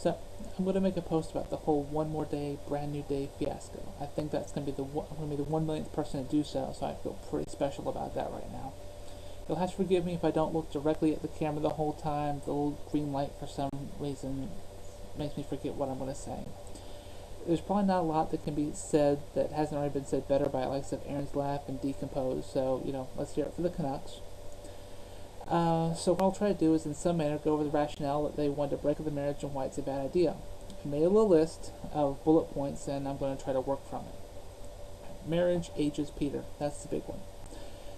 So, I'm going to make a post about the whole One More Day, Brand New Day fiasco. I think that's going to be I'm going to be the 1 millionth person to do so, so I feel pretty special about that right now. You'll have to forgive me if I don't look directly at the camera the whole time. The little green light, for some reason, makes me forget what I'm going to say. There's probably not a lot that can be said that hasn't already been said better by likes of Aaron's Laugh and Decompose, so, let's hear it for the Canucks. So what I'll try to do is in some manner go over the rationale that they wanted to break up the marriage and why it's a bad idea. I made a little list of bullet points and I'm going to try to work from it. Marriage ages Peter. That's the big one.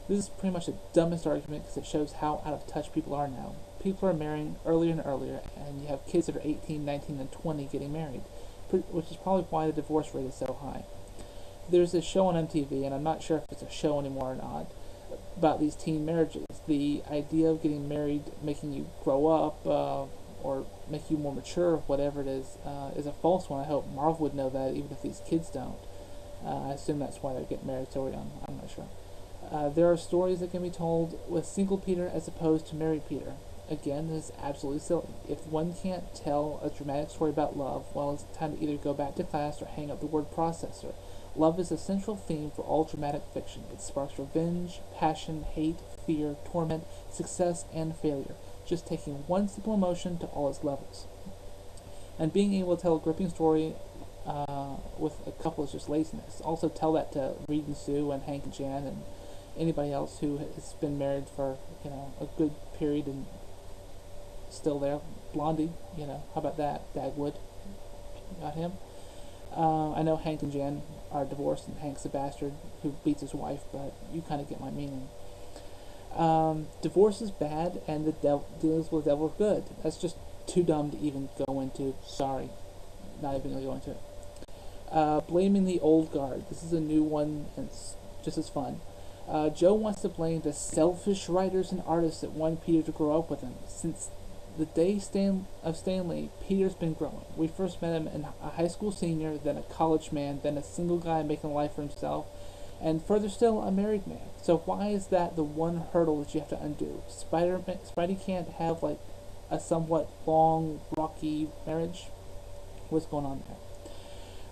This is pretty much the dumbest argument because it shows how out of touch people are now. People are marrying earlier and earlier, and you have kids that are 18, 19, and 20 getting married, which is probably why the divorce rate is so high. There's this show on MTV, and I'm not sure if it's a show anymore or not, about these teen marriages. The idea of getting married making you grow up or make you more mature, whatever it is a false one. I hope Marvel would know that, even if these kids don't. I assume that's why they're getting married so young. I'm not sure. There are stories that can be told with single Peter as opposed to married Peter. Again, this is absolutely silly. If one can't tell a dramatic story about love, well, it's time to either go back to class or hang up the word processor. Love is a central theme for all dramatic fiction. It sparks revenge, passion, hate, fear, torment, success, and failure, just taking one simple emotion to all its levels. And being able to tell a gripping story with a couple is just laziness. Also tell that to Reed and Sue and Hank and Jan and anybody else who has been married for, a good period and still there. Blondie, how about that? Dagwood, got him. I know Hank and Jan are divorced and Hank's a bastard who beats his wife, but you kind of get my meaning. Divorce is bad and the dealings with the devil are good. That's just too dumb to even go into. Sorry, not even going to go into it. Blaming the old guard. This is a new one and it's just as fun. Joe wants to blame the selfish writers and artists that wanted Peter to grow up with him. Since the day of Stanley, Peter's been growing. We first met him in a high school senior, then a college man, then a single guy making a life for himself, and further still, a married man. So why is that the one hurdle that you have to undo? Spidey can't have, a somewhat long, rocky marriage? What's going on there?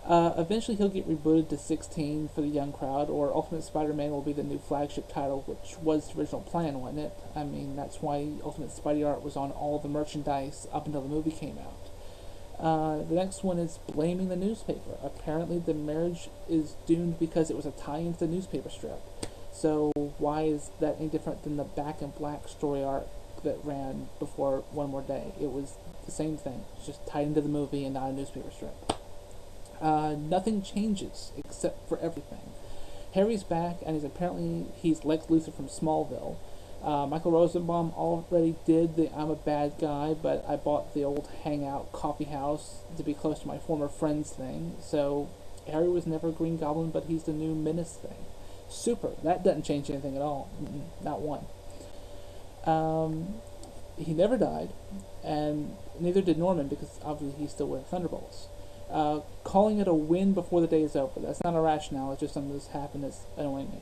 Eventually he'll get rebooted to 16 for the young crowd, or Ultimate Spider-Man will be the new flagship title, which was the original plan, wasn't it? I mean, that's why Ultimate Spidey art was on all the merchandise up until the movie came out. The next one is blaming the newspaper. Apparently the marriage is doomed because it was a tie-in to the newspaper strip. So why is that any different than the Back in Black story arc that ran before One More Day? It was the same thing, just tied into the movie and not a newspaper strip. Nothing changes except for everything. Harry's back, and he's Lex Luthor from Smallville. Michael Rosenbaum already did the I'm a bad guy, but I bought the old hangout coffee house to be close to my former friends thing. So Harry was never Green Goblin, but he's the new Menace thing. Super. That doesn't change anything at all. Not one. He never died, and neither did Norman because obviously he's still with Thunderbolts. Calling it a win before the day is over. That's not a rationale, it's just something that's happened that's annoying me.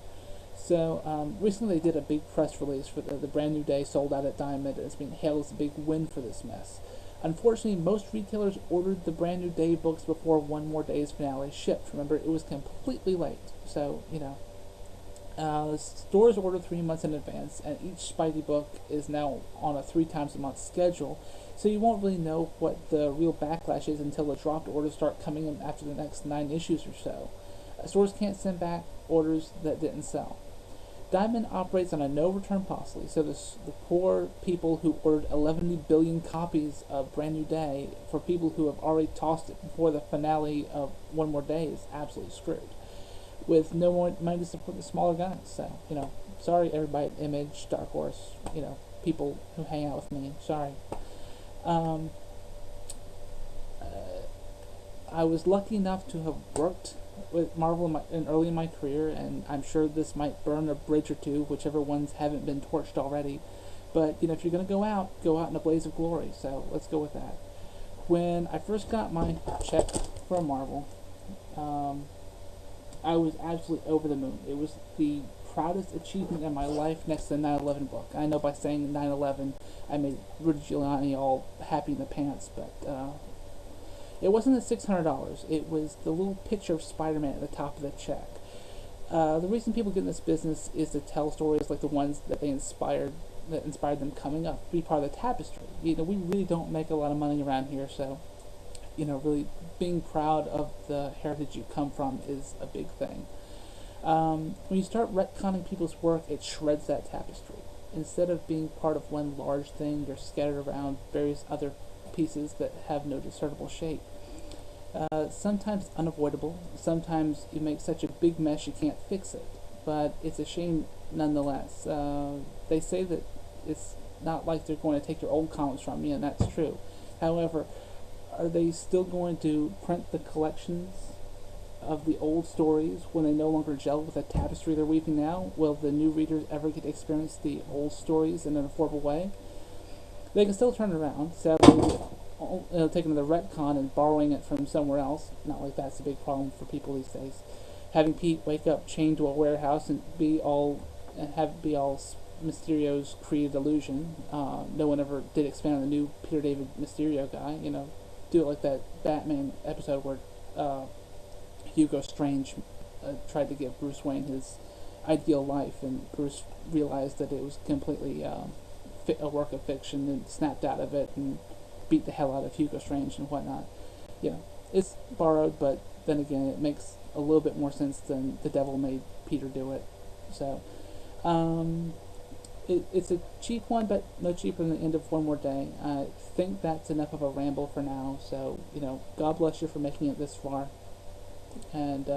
So, recently they did a big press release for the Brand New Day sold out at Diamond, and it's being hailed as a big win for this mess. Unfortunately, most retailers ordered the Brand New Day books before One More Day's finale shipped. Remember, it was completely late. So, stores order 3 months in advance, and each Spidey book is now on a 3 times a month schedule, so you won't really know what the real backlash is until the dropped orders start coming in after the next 9 issues or so. Stores can't send back orders that didn't sell. Diamond operates on a no-return policy, so the poor people who ordered 11 billion copies of Brand New Day for people who have already tossed it before the finale of One More Day is absolutely screwed, with no more money to support the smaller guys. So, sorry everybody at Image, Dark Horse, people who hang out with me, sorry. I was lucky enough to have worked with Marvel early in my career, and I'm sure this might burn a bridge or two, whichever ones haven't been torched already. But, if you're going to go out in a blaze of glory, so let's go with that. When I first got my check from Marvel, I was absolutely over the moon. It was the proudest achievement in my life next to the 9/11 book. I know by saying 9/11, I made Rudy Giuliani all happy in the pants, but It wasn't the $600. It was the little picture of Spider-Man at the top of the check. The reason people get in this business is to tell stories like the ones that that inspired them coming up, be part of the tapestry. We really don't make a lot of money around here, so really being proud of the heritage you come from is a big thing. When you start retconning people's work, it shreds that tapestry. Instead of being part of one large thing, you're scattered around various other pieces that have no discernible shape. Sometimes unavoidable, sometimes you make such a big mess you can't fix it, but it's a shame nonetheless. They say that it's not like they're going to take your old comics from you, and that's true. However, are they still going to print the collections of the old stories when they no longer gel with the tapestry they're weaving now? Will the new readers ever get to experience the old stories in an affordable way? They can still turn it around, sadly, taking the retcon and borrowing it from somewhere else. Not like that's a big problem for people these days. Having Pete wake up chained to a warehouse and be all Mysterio's created illusion. No one ever did expand on the new Peter David Mysterio guy. Do it like that Batman episode where Hugo Strange tried to give Bruce Wayne his ideal life, and Bruce realized that it was completely a work of fiction and snapped out of it and beat the hell out of Hugo Strange and whatnot. It's borrowed, but then again, it makes a little bit more sense than the devil made Peter do it. So, it's a cheap one, but no cheaper than the end of One More Day. I think that's enough of a ramble for now. So, God bless you for making it this far. And